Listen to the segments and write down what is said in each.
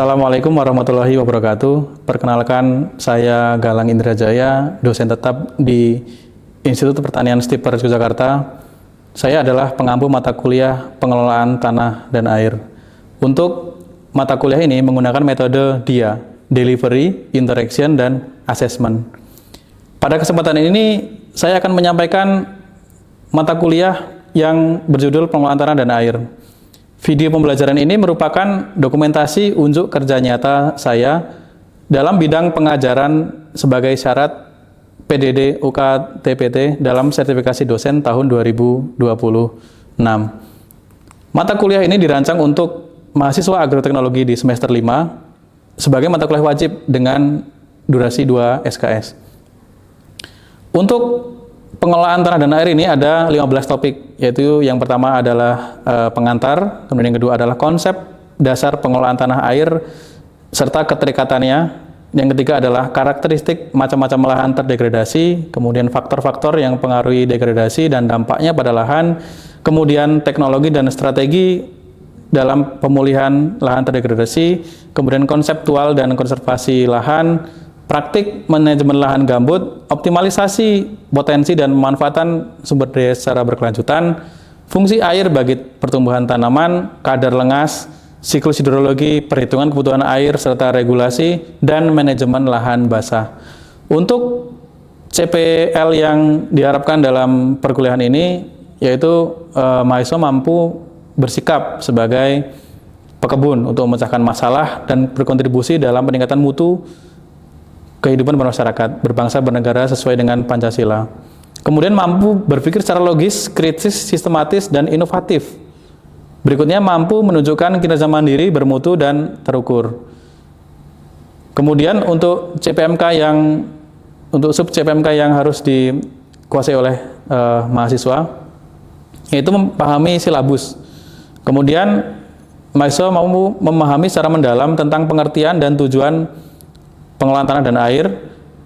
Assalamualaikum warahmatullahi wabarakatuh. Perkenalkan, saya Galang Indrajaya, dosen tetap di Institut Pertanian Stiper Yogyakarta. Saya adalah pengampu mata kuliah pengelolaan tanah dan air. Untuk mata kuliah ini menggunakan metode DIA, Delivery, Interaction, dan Assessment. Pada kesempatan ini, saya akan menyampaikan mata kuliah yang berjudul pengelolaan tanah dan air. Video pembelajaran ini merupakan dokumentasi unjuk kerja nyata saya dalam bidang pengajaran sebagai syarat PDD UKTPT dalam sertifikasi dosen tahun 2026. Mata kuliah ini dirancang untuk mahasiswa agroteknologi di semester 5 sebagai mata kuliah wajib dengan durasi 2 SKS. Untuk pengelolaan tanah dan air ini ada 15 topik, yaitu yang pertama adalah pengantar, kemudian yang kedua adalah konsep dasar pengelolaan tanah air serta keterikatannya, yang ketiga adalah karakteristik macam-macam lahan terdegradasi, kemudian faktor-faktor yang mempengaruhi degradasi dan dampaknya pada lahan, kemudian teknologi dan strategi dalam pemulihan lahan terdegradasi, kemudian konseptual dan konservasi lahan, praktik manajemen lahan gambut, optimalisasi potensi dan pemanfaatan sumber daya secara berkelanjutan, fungsi air bagi pertumbuhan tanaman, kadar lengas, siklus hidrologi, perhitungan kebutuhan air, serta regulasi dan manajemen lahan basah. Untuk CPL yang diharapkan dalam perkuliahan ini, yaitu mahasiswa mampu bersikap sebagai pekebun untuk memecahkan masalah dan berkontribusi dalam peningkatan mutu kehidupan bermasyarakat, berbangsa, bernegara sesuai dengan Pancasila. Kemudian mampu berpikir secara logis, kritis, sistematis, dan inovatif. Berikutnya mampu menunjukkan kinerja mandiri, bermutu, dan terukur. Kemudian untuk sub CPMK yang harus dikuasai oleh mahasiswa, yaitu memahami silabus. Kemudian mahasiswa mampu memahami secara mendalam tentang pengertian dan tujuan pengelolaan tanah dan air.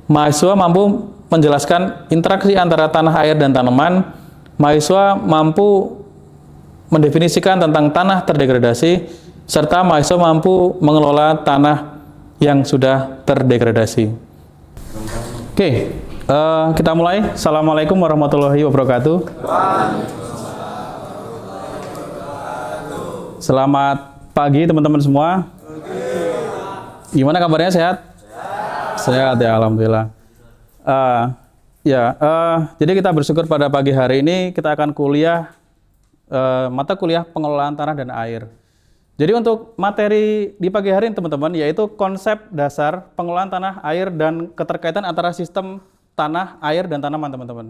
Mahasiswa mampu menjelaskan interaksi antara tanah, air, dan tanaman. Mahasiswa mampu mendefinisikan tentang tanah terdegradasi, serta mahasiswa mampu mengelola tanah yang sudah terdegradasi. Oke, kita mulai. Assalamualaikum warahmatullahi wabarakatuh. Selamat pagi teman-teman semua. Gimana kabarnya, sehat? Sehat ya, alhamdulillah. Jadi kita bersyukur pada pagi hari ini kita akan kuliah mata kuliah pengelolaan tanah dan air. Jadi untuk materi di pagi hari ini teman-teman, yaitu konsep dasar pengelolaan tanah, air, dan keterkaitan antara sistem tanah, air, dan tanaman teman-teman.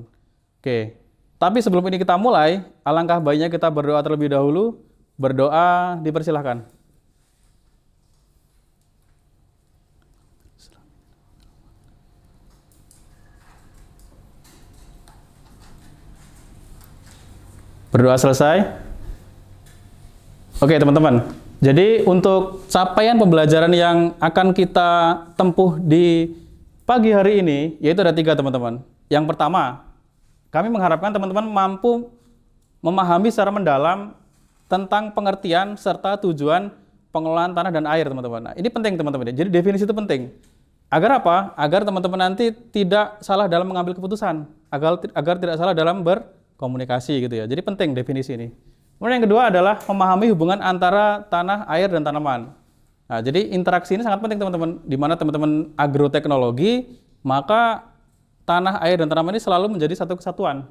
Oke, tapi sebelum ini kita mulai, alangkah baiknya kita berdoa terlebih dahulu. Berdoa dipersilahkan. Berdoa selesai. Oke teman-teman, jadi untuk capaian pembelajaran yang akan kita tempuh di pagi hari ini, yaitu ada 3 teman-teman. Yang pertama, kami mengharapkan teman-teman mampu memahami secara mendalam tentang pengertian serta tujuan pengelolaan tanah dan air teman-teman. Nah, ini penting teman-teman, jadi definisi itu penting. Agar apa? Agar teman-teman nanti tidak salah dalam mengambil keputusan, agar tidak salah dalam komunikasi gitu ya. Jadi penting definisi ini. Kemudian yang kedua adalah memahami hubungan antara tanah, air, dan tanaman. Nah, jadi interaksi ini sangat penting teman-teman. Di mana teman-teman agroteknologi, maka tanah, air, dan tanaman ini selalu menjadi satu kesatuan.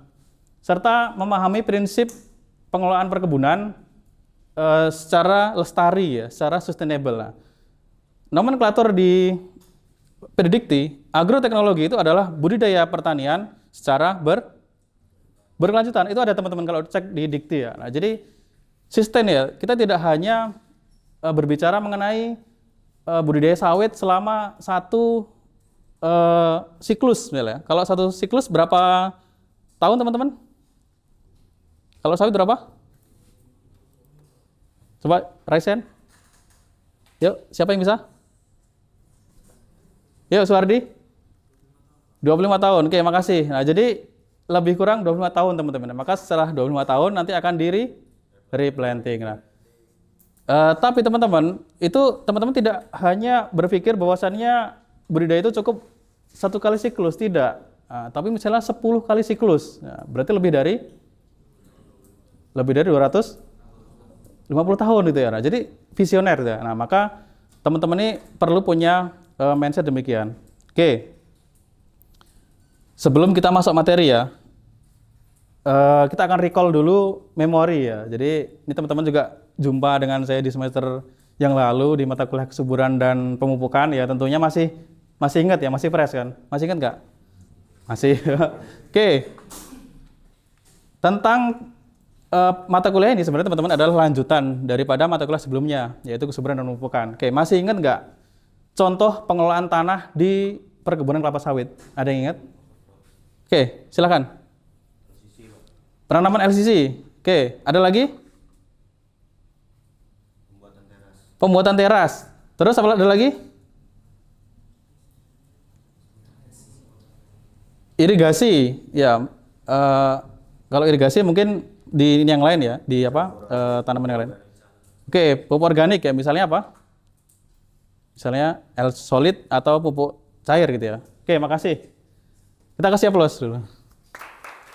Serta memahami prinsip pengelolaan perkebunan secara lestari ya, secara sustainable. Nah, nomenklatur di Predikti, agroteknologi itu adalah budidaya pertanian secara berkelanjutan. Itu ada teman-teman kalau cek di Dikti ya. Nah, jadi sustain ya. Kita tidak hanya berbicara mengenai budidaya sawit selama satu siklus misalnya. Kalau satu siklus berapa tahun teman-teman? Kalau sawit berapa? Coba raise hand. Yuk, siapa yang bisa? Yuk, Suwardi. 25 tahun. Oke, makasih. Nah, jadi lebih kurang 25 tahun teman-teman. Maka setelah 25 tahun nanti akan replanting. Nah, Tapi teman-teman, itu teman-teman tidak hanya berpikir bahwasannya budidaya itu cukup 1 kali siklus, tidak. Tapi misalnya 10 kali siklus, nah, berarti lebih dari 250 tahun itu ya. Nah, jadi visioner ya. Nah, maka teman-teman ini perlu punya mindset demikian. Oke. Sebelum kita masuk materi ya, kita akan recall dulu memori ya. Jadi ini teman-teman juga jumpa dengan saya di semester yang lalu di mata kuliah kesuburan dan pemupukan ya. Tentunya masih ingat ya, masih fresh kan? Masih ingat nggak? Masih. Oke. Tentang mata kuliah ini sebenarnya teman-teman adalah lanjutan daripada mata kuliah sebelumnya, yaitu kesuburan dan pemupukan. Oke, masih ingat nggak contoh pengelolaan tanah di perkebunan kelapa sawit? Ada yang ingat? Oke, silakan. Penanaman LCC. Oke, ada lagi? Pembuatan teras. Terus apa ada lagi? Irigasi. Ya, kalau irigasi mungkin di ini yang lain ya, di tanaman yang lain. Oke, pupuk organik ya, misalnya apa? Misalnya L solid atau pupuk cair gitu ya. Oke, makasih. Kita kasih aplaus dulu.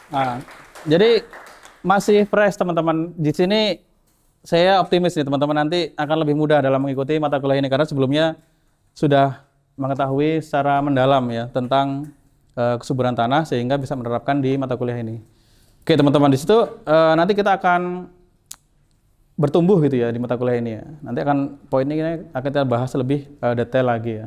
Nah, jadi masih fresh teman-teman. Di sini saya optimis nih teman-teman nanti akan lebih mudah dalam mengikuti mata kuliah ini karena sebelumnya sudah mengetahui secara mendalam ya tentang kesuburan tanah sehingga bisa menerapkan di mata kuliah ini. Oke teman-teman, di situ nanti kita akan bertumbuh gitu ya di mata kuliah ini ya. Nanti poin ini akan kita bahas lebih detail lagi ya.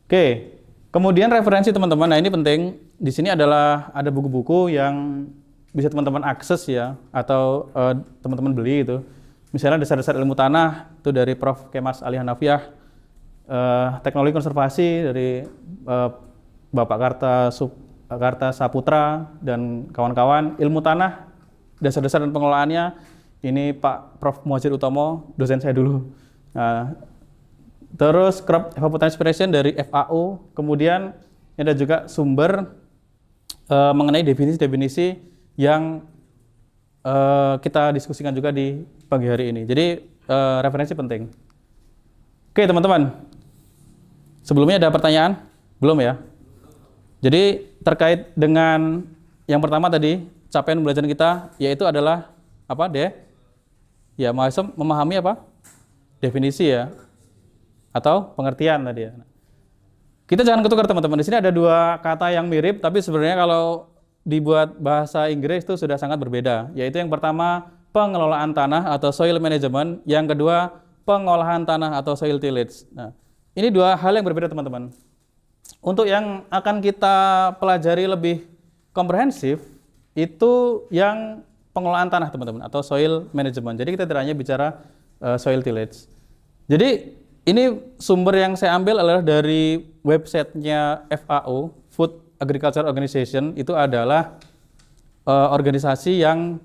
Oke, kemudian referensi teman-teman. Nah ini penting. Di sini ada buku-buku yang bisa teman-teman akses ya atau teman-teman beli itu. Misalnya Dasar-Dasar Ilmu Tanah itu dari Prof. Kemas Ali Hanafiah, Teknologi Konservasi dari Bapak Karta Saputra dan kawan-kawan. Ilmu Tanah, Dasar-Dasar dan Pengelolaannya ini Pak Prof. Muhajir Utomo, dosen saya dulu. Terus Crop Evapotranspiration Inspiration dari FAO. Kemudian ada juga sumber mengenai definisi-definisi yang kita diskusikan juga di pagi hari ini. Jadi referensi penting. Oke teman-teman, sebelumnya ada pertanyaan? Belum ya? Jadi terkait dengan yang pertama tadi, capaian pembelajaran kita yaitu adalah apa deh? Ya mahasiswa memahami apa? Definisi ya? Atau pengertian tadi ya. Kita jangan ketukar teman-teman. Di sini ada 2 kata yang mirip, tapi sebenarnya kalau dibuat bahasa Inggris itu sudah sangat berbeda. Yaitu yang pertama pengelolaan tanah atau soil management, yang kedua pengolahan tanah atau soil tillage. Nah, ini 2 hal yang berbeda teman-teman. Untuk yang akan kita pelajari lebih komprehensif itu yang pengolahan tanah teman-teman atau soil management. Jadi kita tidak hanya bicara soil tillage. Jadi ini sumber yang saya ambil adalah dari websitenya FAO, Food Agriculture Organization. Itu adalah organisasi yang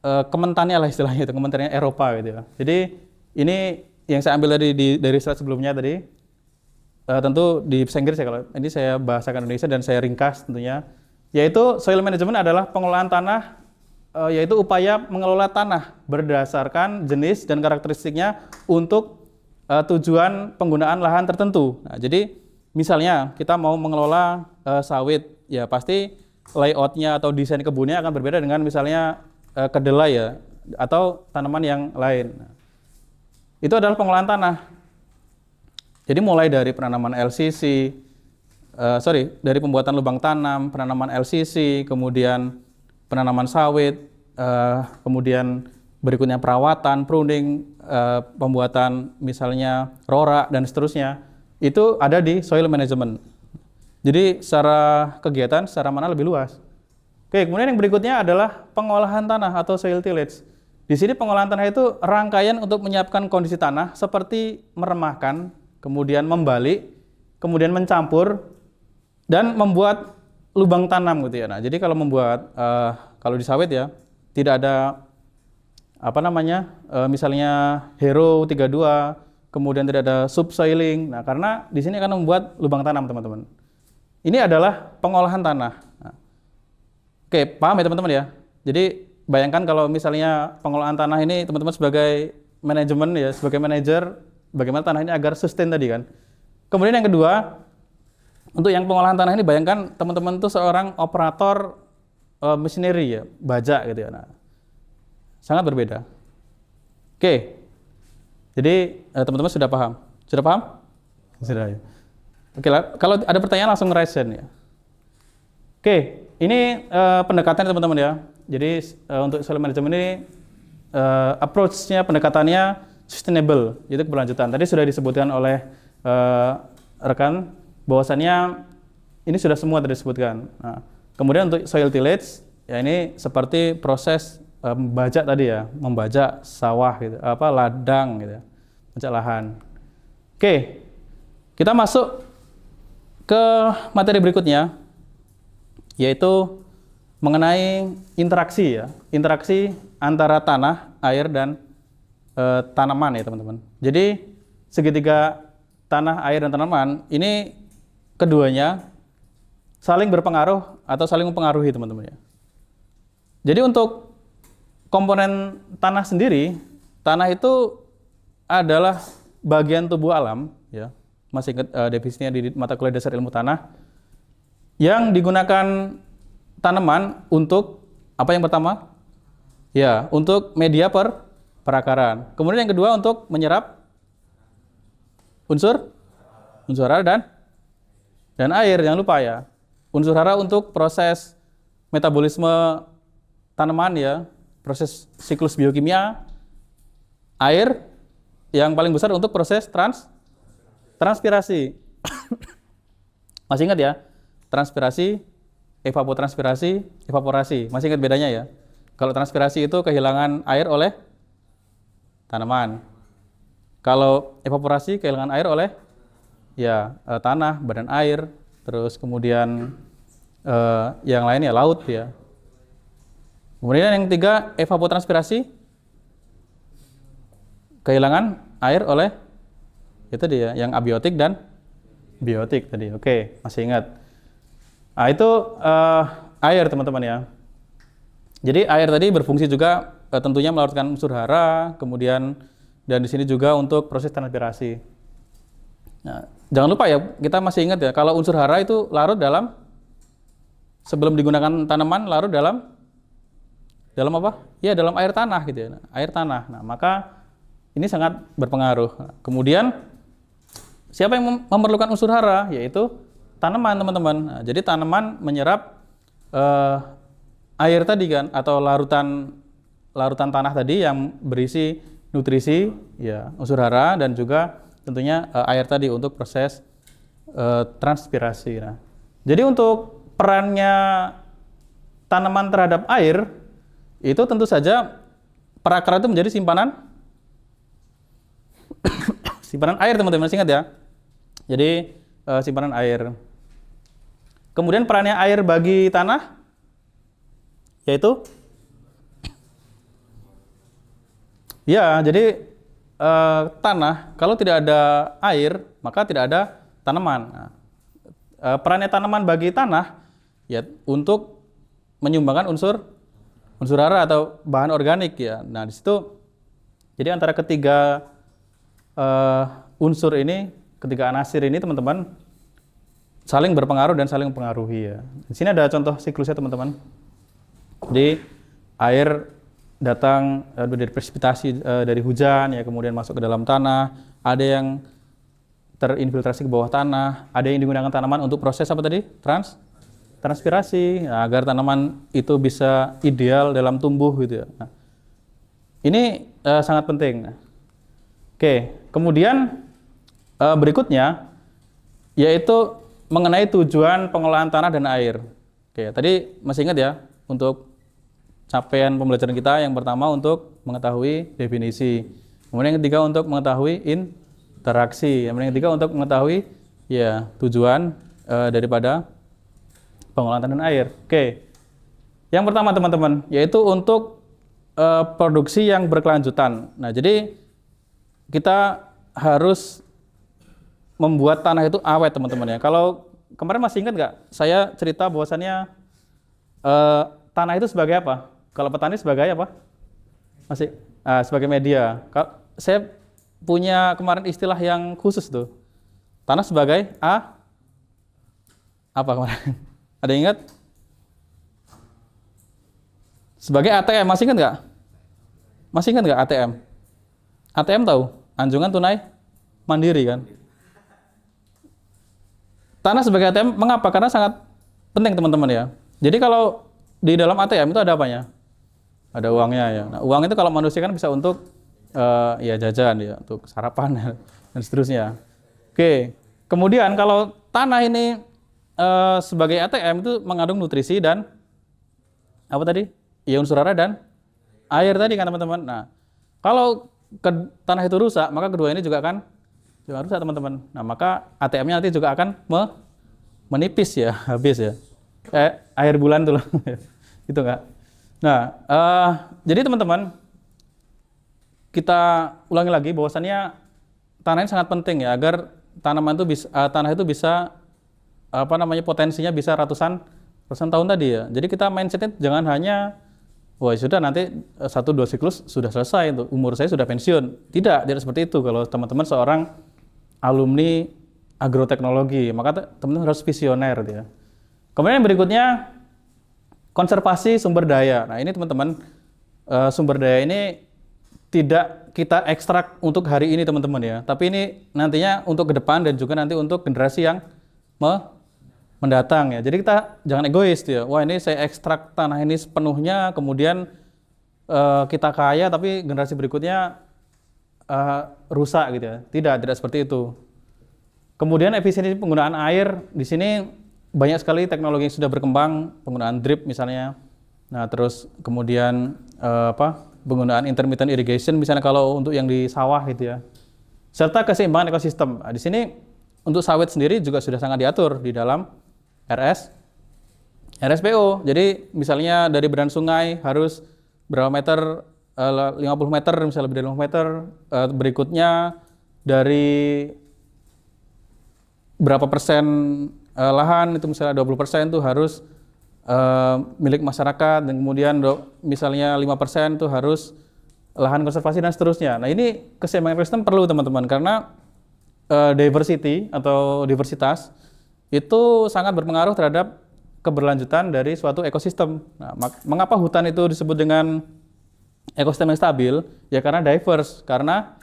kementannya lah istilahnya itu, kementerian Eropa gitu ya. Jadi ini yang saya ambil dari slide sebelumnya tadi. Tentu di bahasa Inggris ya, kalau ini saya bahasakan Indonesia dan saya ringkas tentunya. Yaitu soil management adalah pengelolaan tanah, yaitu upaya mengelola tanah berdasarkan jenis dan karakteristiknya untuk tujuan penggunaan lahan tertentu. Nah, jadi misalnya kita mau mengelola sawit, ya pasti layoutnya atau desain kebunnya akan berbeda dengan misalnya kedelai ya atau tanaman yang lain. Nah, itu adalah pengolahan tanah. Jadi mulai dari penanaman LCC, dari pembuatan lubang tanam, penanaman LCC, kemudian penanaman sawit, kemudian berikutnya perawatan, pruning, pembuatan misalnya rora dan seterusnya, itu ada di soil management. Jadi secara kegiatan, secara mana lebih luas. Oke, kemudian yang berikutnya adalah pengolahan tanah atau soil tillage. Di sini pengolahan tanah itu rangkaian untuk menyiapkan kondisi tanah seperti meremahkan, kemudian membalik, kemudian mencampur, dan membuat lubang tanam gitu ya. Nah, jadi kalau membuat, kalau di sawit ya, tidak ada misalnya Hero 32, kemudian tidak ada subsoiling. Nah, karena di sini akan membuat lubang tanam, teman-teman. Ini adalah pengolahan tanah. Nah, oke, paham ya teman-teman ya? Jadi bayangkan kalau misalnya pengolahan tanah ini teman-teman sebagai manajemen ya, sebagai manajer bagaimana tanah ini agar sustain tadi kan. Kemudian yang kedua, untuk yang pengolahan tanah ini bayangkan teman-teman itu seorang operator machinery ya, baja gitu ya. Nah, sangat berbeda. Oke. Jadi teman-teman sudah paham? Sudah paham? Sudah ya. Oke, kalau ada pertanyaan langsung raise hand ya. Oke, ini pendekatan teman-teman ya. Jadi untuk soil management ini approach-nya, pendekatannya sustainable, yaitu keberlanjutan. Tadi sudah disebutkan oleh rekan bahwasannya ini sudah semua tadi disebutkan. Nah, kemudian untuk soil tillage, ya ini seperti proses membajak tadi ya, membajak sawah gitu, ladang gitu, membajak lahan. Oke, kita masuk ke materi berikutnya, yaitu mengenai interaksi ya, interaksi antara tanah, air dan tanaman ya teman-teman. Jadi segitiga tanah, air dan tanaman ini keduanya saling berpengaruh atau saling mempengaruhi teman-teman ya. Jadi untuk komponen tanah sendiri, tanah itu adalah bagian tubuh alam ya. Masih ingat definisinya di mata kuliah dasar ilmu tanah, yang digunakan tanaman untuk apa yang pertama? Ya, untuk media perakaran. Kemudian yang kedua untuk menyerap unsur hara dan air, jangan lupa ya. Unsur hara untuk proses metabolisme tanaman ya, proses siklus biokimia. Air yang paling besar untuk proses transpirasi. Masih ingat ya? Transpirasi, evapotranspirasi, evaporasi. Masih ingat bedanya ya? Kalau transpirasi itu kehilangan air oleh tanaman. Kalau evaporasi kehilangan air oleh ya tanah, badan air, terus kemudian yang lainnya laut ya. Kemudian yang ketiga, evapotranspirasi kehilangan air oleh itu dia yang abiotik dan biotik tadi. Oke, masih ingat. Nah, itu air teman-teman ya. Jadi air tadi berfungsi juga tentunya melarutkan unsur hara, kemudian dan di sini juga untuk proses transpirasi. Nah, jangan lupa ya, kita masih ingat ya, kalau unsur hara itu larut dalam sebelum digunakan tanaman, larut dalam apa? Ya, dalam air tanah gitu ya. Air tanah. Nah, maka ini sangat berpengaruh. Nah, kemudian siapa yang memerlukan unsur hara? Yaitu tanaman, teman-teman. Nah, jadi tanaman menyerap air tadi kan, atau larutan tanah tadi yang berisi nutrisi, ya unsur hara dan juga tentunya air tadi untuk proses transpirasi. Nah, jadi untuk perannya tanaman terhadap air itu tentu saja perakar itu menjadi simpanan air teman-teman, ingat ya. Jadi simpanan air. Kemudian perannya air bagi tanah yaitu ya, jadi tanah kalau tidak ada air maka tidak ada tanaman. Nah, perannya tanaman bagi tanah ya untuk menyumbangkan unsur hara atau bahan organik ya. Nah, di situ jadi antara ketiga unsur ini, ketiga anasir ini teman-teman saling berpengaruh dan saling mempengaruhi ya. Di sini ada contoh siklusnya teman-teman. Jadi air datang dari presipitasi dari hujan ya, kemudian masuk ke dalam tanah, ada yang terinfiltrasi ke bawah tanah, ada yang digunakan tanaman untuk proses apa tadi? Transpirasi, nah, agar tanaman itu bisa ideal dalam tumbuh gitu ya. Nah, ini sangat penting. Oke, kemudian berikutnya yaitu mengenai tujuan pengolahan tanah dan air. Oke, tadi masih ingat ya, untuk capaian pembelajaran kita yang pertama untuk mengetahui definisi, kemudian yang ketiga untuk mengetahui interaksi, kemudian yang ketiga untuk mengetahui ya tujuan daripada pengolahan tanah dan air. Oke, yang pertama teman-teman yaitu untuk produksi yang berkelanjutan. Nah, jadi kita harus membuat tanah itu awet teman-teman ya. Kalau kemarin masih ingat nggak saya cerita bahwasannya tanah itu sebagai apa? Kalau petani sebagai apa? Masih sebagai media. saya punya kemarin istilah yang khusus tuh. Tanah sebagai apa kemarin? Ada yang ingat? Sebagai ATM, masih ingat nggak? Masih ingat nggak ATM? ATM tahu? Anjungan tunai mandiri kan? Tanah sebagai ATM, mengapa? Karena sangat penting teman-teman ya. Jadi kalau di dalam ATM itu ada apanya? Ada uangnya ya. Nah, uang itu kalau manusia kan bisa untuk ya jajan ya, untuk sarapan dan seterusnya. Oke. Kemudian kalau tanah ini sebagai ATM itu mengandung nutrisi dan apa tadi? Ya unsur hara dan air tadi kan teman-teman. Nah, kalau tanah itu rusak, maka kedua ini juga akan rusak teman-teman. Nah, maka ATM-nya nanti juga akan menipis ya, habis ya. Air bulan tuh loh. Gitu enggak? Nah, jadi teman-teman, kita ulangi lagi bahwasannya tanah ini sangat penting ya, agar tanah itu bisa potensinya bisa ratusan tahun tadi ya. Jadi kita mindsetnya jangan hanya wah sudah nanti 1-2 siklus sudah selesai, untuk umur saya sudah pensiun. Tidak seperti itu. Kalau teman-teman seorang alumni agroteknologi, maka teman-teman harus visioner ya. Kemudian yang berikutnya konservasi sumber daya. Nah ini teman-teman, sumber daya ini tidak kita ekstrak untuk hari ini teman-teman ya, tapi ini nantinya untuk ke depan dan juga nanti untuk generasi yang mendatang ya. Jadi kita jangan egois ya. Wah ini saya ekstrak tanah ini sepenuhnya, kemudian kita kaya, tapi generasi berikutnya rusak gitu ya. Tidak seperti itu. Kemudian efisiensi penggunaan air di sini banyak sekali teknologi yang sudah berkembang, penggunaan drip misalnya. Nah terus kemudian penggunaan intermittent irrigation misalnya kalau untuk yang di sawah gitu ya. Serta keseimbangan ekosistem. Nah, di sini untuk sawit sendiri juga sudah sangat diatur di dalam RSPO. Jadi misalnya dari beran sungai harus berapa meter, 50 meter misalnya, lebih dari 50 meter. Berikutnya dari berapa persen lahan itu misalnya 20% itu harus milik masyarakat, dan kemudian misalnya 5% itu harus lahan konservasi dan seterusnya. Nah ini keseimbangan ekosistem perlu teman-teman, karena diversity atau diversitas itu sangat berpengaruh terhadap keberlanjutan dari suatu ekosistem. Nah, mengapa hutan itu disebut dengan ekosistem yang stabil? Ya karena diverse, karena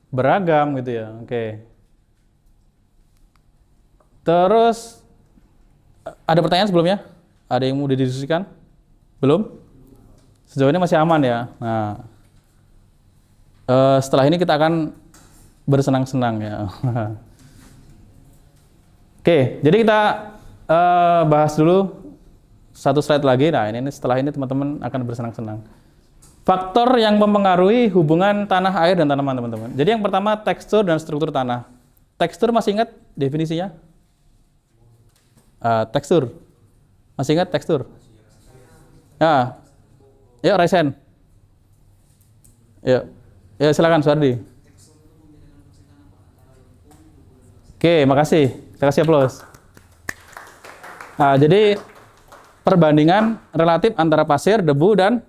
beragam gitu ya. Oke. Terus ada pertanyaan sebelumnya? Ada yang mau didiskusikan? Belum? Sejauh ini masih aman ya. Nah, setelah ini kita akan bersenang-senang ya. Oke, jadi kita bahas dulu satu slide lagi. Nah, ini setelah ini teman-teman akan bersenang-senang. Faktor yang mempengaruhi hubungan tanah, air, dan tanaman teman-teman. Jadi yang pertama tekstur dan struktur tanah. Tekstur masih ingat definisinya? Tekstur. Masih ingat tekstur? Ya. Yuk, Raisen. Yuk. Ya, silakan Suardi. Oke, makasih. Kita kasih aplaus. Nah, jadi perbandingan relatif antara pasir, debu, dan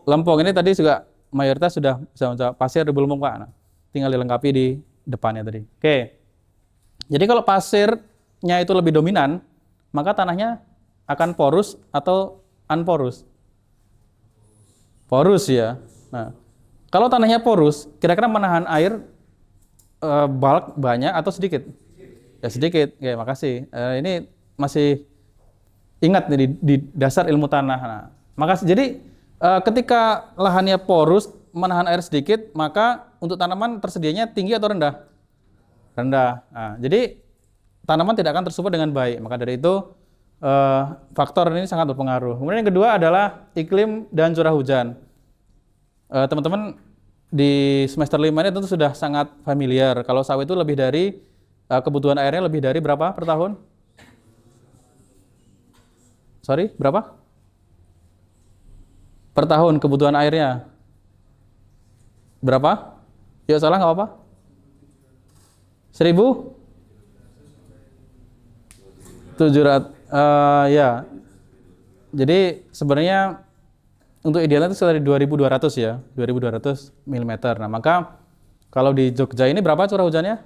lempung. Ini tadi juga mayoritas sudah bisa menjawab pasir, debu, lempung, Pak. Nah, tinggal dilengkapi di depannya tadi. Oke. Jadi kalau pasirnya itu lebih dominan, maka tanahnya akan porus atau unporus? Porus ya. Nah, kalau tanahnya porus, kira-kira menahan air bulk banyak atau sedikit? Ya sedikit. Oke, makasih. Ini masih ingat nih di dasar ilmu tanah. Nah, makasih. Jadi ketika lahannya porus, menahan air sedikit, maka untuk tanaman tersedianya tinggi atau rendah? Rendah. Nah, jadi tanaman tidak akan tersupport dengan baik. Maka dari itu faktor ini sangat berpengaruh. Kemudian yang kedua adalah iklim dan curah hujan. Teman-teman di semester 5 ini tentu sudah sangat familiar. Kalau sawit itu lebih dari kebutuhan airnya lebih dari berapa per tahun? Sorry, berapa? Per tahun kebutuhan airnya berapa? Yuk salah nggak apa-apa? 1.700 ya. Jadi sebenarnya untuk idealnya itu sekitar 2200 ya, 2200 mm. Nah, maka kalau di Jogja ini berapa curah hujannya?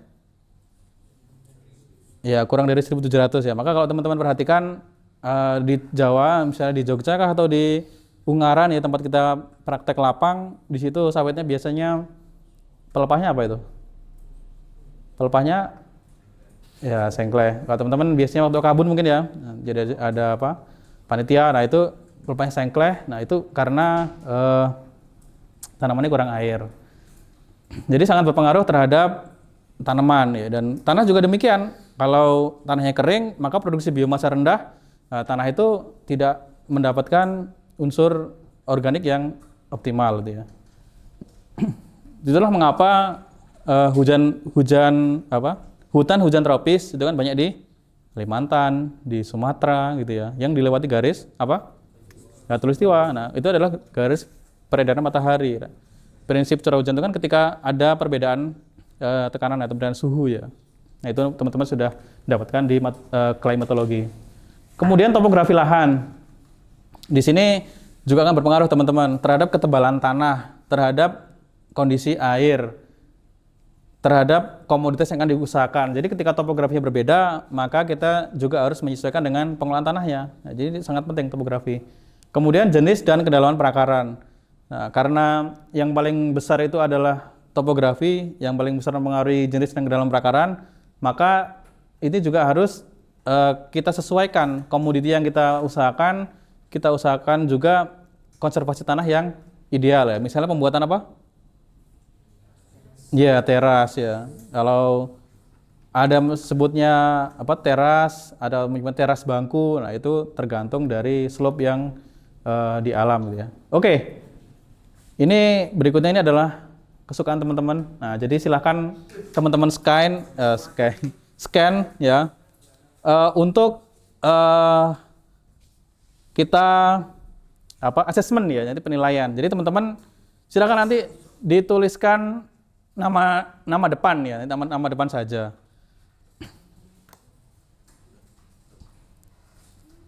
Ya, kurang dari 1700 ya. Maka kalau teman-teman perhatikan di Jawa, misalnya di Jogja kah atau di Ungaran ya, tempat kita praktek lapang, di situ sawitnya biasanya pelepahnya apa itu? Pelepahnya ya sengkleh. Kalau teman-teman biasanya waktu kabun mungkin ya, jadi ada apa? Panitia. Nah, itu pelepahnya sengkleh. Nah, itu karena tanamannya kurang air. Jadi sangat berpengaruh terhadap tanaman ya, dan tanah juga demikian. Kalau tanahnya kering, maka produksi biomasa rendah, tanah itu tidak mendapatkan unsur organik yang optimal gitu ya. Itulah mengapa hutan hujan tropis itu kan banyak di Kalimantan, di Sumatera gitu ya, yang dilewati garis apa? Khatulistiwa. Nah, itu adalah garis peredaran matahari. Prinsip curah hujan itu kan ketika ada perbedaan tekanan atau perbedaan suhu ya. Nah, itu teman-teman sudah dapatkan di klimatologi. Kemudian topografi lahan. Di sini juga akan berpengaruh teman-teman terhadap ketebalan tanah, terhadap kondisi air, terhadap komoditas yang akan diusahakan. Jadi ketika topografinya berbeda, maka kita juga harus menyesuaikan dengan pengolahan tanahnya. Nah, jadi ini sangat penting topografi. Kemudian jenis dan kedalaman perakaran. Nah, karena yang paling besar itu adalah topografi, yang paling besar mempengaruhi jenis dan kedalaman perakaran, maka ini juga harus kita sesuaikan komoditi yang kita usahakan juga konservasi tanah yang ideal ya. Misalnya pembuatan apa? Ya, teras ya. Kalau ada sebutnya apa teras, ada menyebut teras bangku. Nah, itu tergantung dari slope yang di alam gitu ya. Oke. Ini berikutnya ini adalah kesukaan teman-teman. Nah, jadi silahkan teman-teman scan ya untuk kita assessment ya, jadi penilaian. Jadi teman-teman silakan nanti dituliskan nama depan ya, nama depan saja.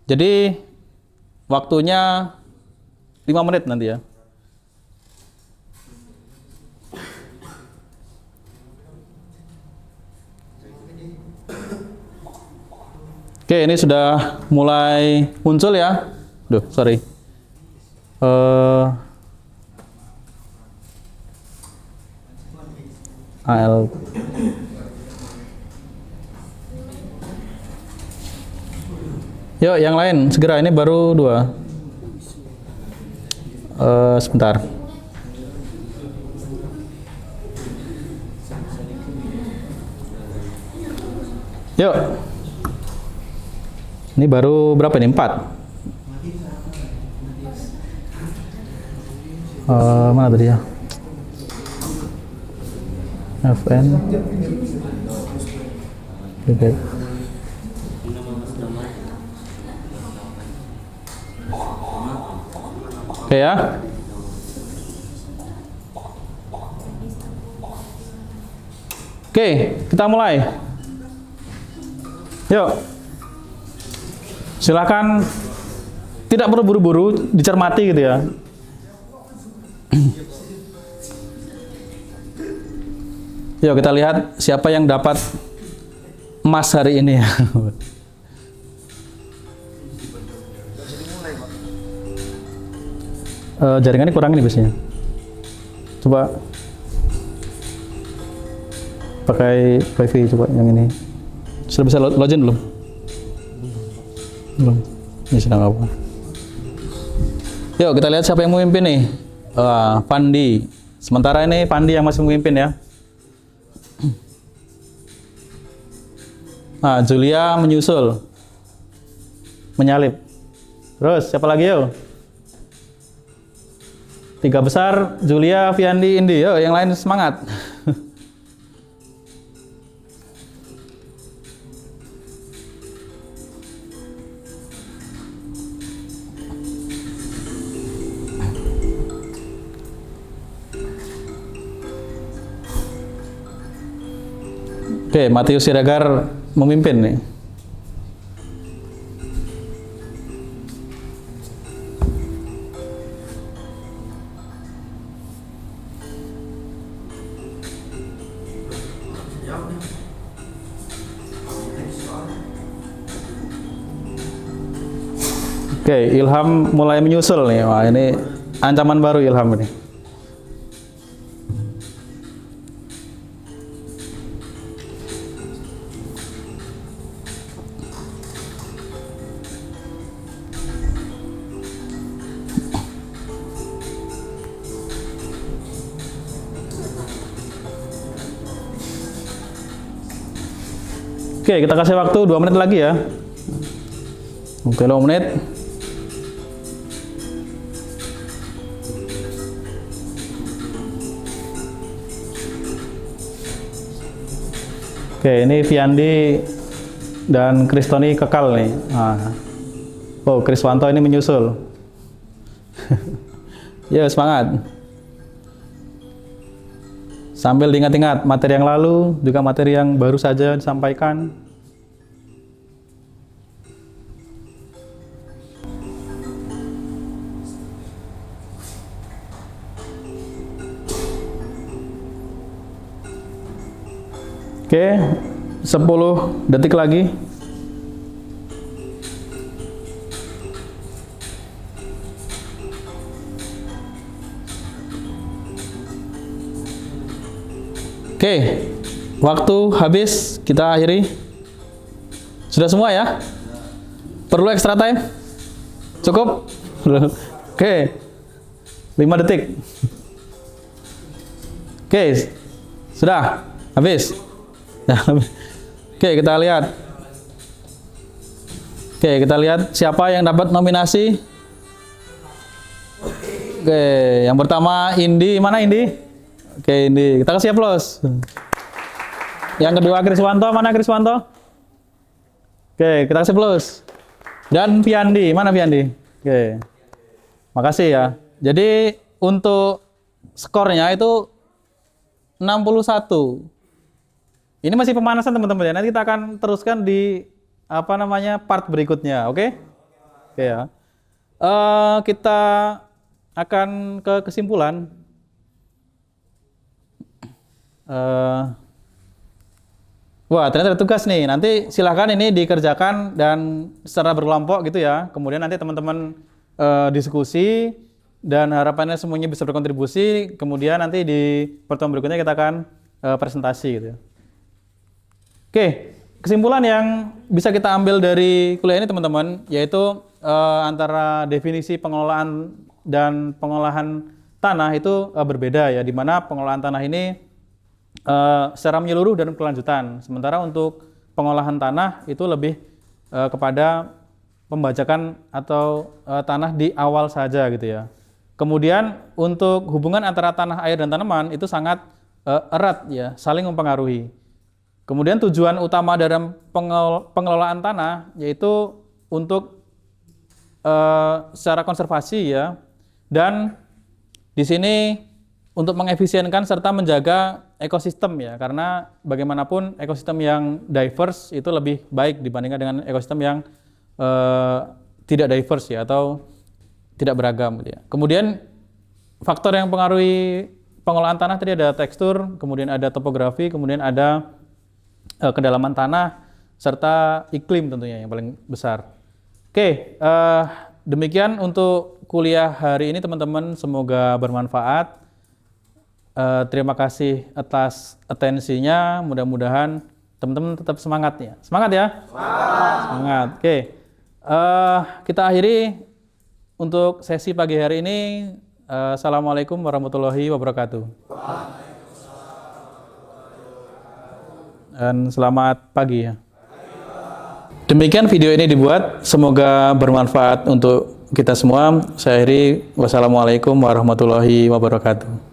Jadi waktunya 5 menit nanti ya. Oke, ini sudah mulai muncul ya. Duh, sorry. AL. Yuk, yang lain segera. Ini baru 2. Sebentar. Yuk. Ini baru berapa nih? 4. Mana tadi ya? FN. Oke. Oke ya. Oke, kita mulai. Yuk. Silakan, tidak perlu buru-buru, dicermati gitu ya. Yuk kita lihat siapa yang dapat emas hari ini ya. Jaringannya kurang ini biasanya. Coba pakai wifi, coba yang ini. Sudah bisa login belum? Belum. Ini sedang apa? Yuk kita lihat siapa yang memimpin nih. Pandi. Sementara ini Pandi yang masih memimpin ya. Nah, Julia menyusul, menyalip. Terus siapa lagi yuk? 3 besar, Julia, Viandi, Indi. Yuk yang lain semangat. Oke, Matius Siregar memimpin nih. Oke, Ilham mulai menyusul nih. Wah, ini ancaman baru Ilham ini. Oke, kita kasih waktu 2 menit lagi ya. Oke, 2 menit. Oke, ini Viandi dan Kristoni kekal nih. Nah. Oh, Kriswanto ini menyusul. Ya, semangat. Sambil diingat-ingat materi yang lalu, juga materi yang baru saja disampaikan. Oke, 10 detik lagi. Oke, waktu habis, kita akhiri. Sudah semua ya? Perlu extra time? Cukup? Oke, 5 detik. Oke, sudah habis. Oke, kita lihat. Oke, kita lihat siapa yang dapat nominasi. Oke, yang pertama Indi, mana Indi? Oke, Indi, kita kasih aplaus. Yang kedua Kriswanto, mana Kriswanto? Oke, kita kasih aplaus. Dan Viandi, mana Viandi? Oke, makasih ya. Jadi untuk skornya itu 61. Ini masih pemanasan teman-teman ya. Nanti kita akan teruskan di part berikutnya, oke? Oke ya. Kita akan ke kesimpulan. Wah, ternyata ada tugas nih. Nanti silahkan ini dikerjakan dan secara berkelompok gitu ya. Kemudian nanti teman-teman diskusi dan harapannya semuanya bisa berkontribusi. Kemudian nanti di pertemuan berikutnya kita akan presentasi gitu ya. Oke, kesimpulan yang bisa kita ambil dari kuliah ini teman-teman, yaitu antara definisi pengelolaan dan pengolahan tanah itu berbeda ya, di mana pengelolaan tanah ini secara menyeluruh dan berkelanjutan. Sementara untuk pengolahan tanah itu lebih kepada pembajakan atau tanah di awal saja gitu ya. Kemudian untuk hubungan antara tanah, air, dan tanaman itu sangat erat ya, saling mempengaruhi. Kemudian tujuan utama dalam pengelolaan tanah yaitu untuk secara konservasi ya, dan di sini untuk mengefisienkan serta menjaga ekosistem ya, karena bagaimanapun ekosistem yang diverse itu lebih baik dibandingkan dengan ekosistem yang tidak diverse ya, atau tidak beragam gitu ya. Kemudian faktor yang mempengaruhi pengolahan tanah tadi ada tekstur, kemudian ada topografi, kemudian ada kedalaman tanah, serta iklim tentunya yang paling besar. Oke, demikian untuk kuliah hari ini teman-teman, semoga bermanfaat. Terima kasih atas atensinya, mudah-mudahan teman-teman tetap semangat ya. Semangat ya? Semangat. Oke, kita akhiri untuk sesi pagi hari ini. Assalamualaikum warahmatullahi wabarakatuh. Dan selamat pagi ya. Demikian video ini dibuat, semoga bermanfaat untuk kita semua. Saya akhiri, wassalamualaikum warahmatullahi wabarakatuh.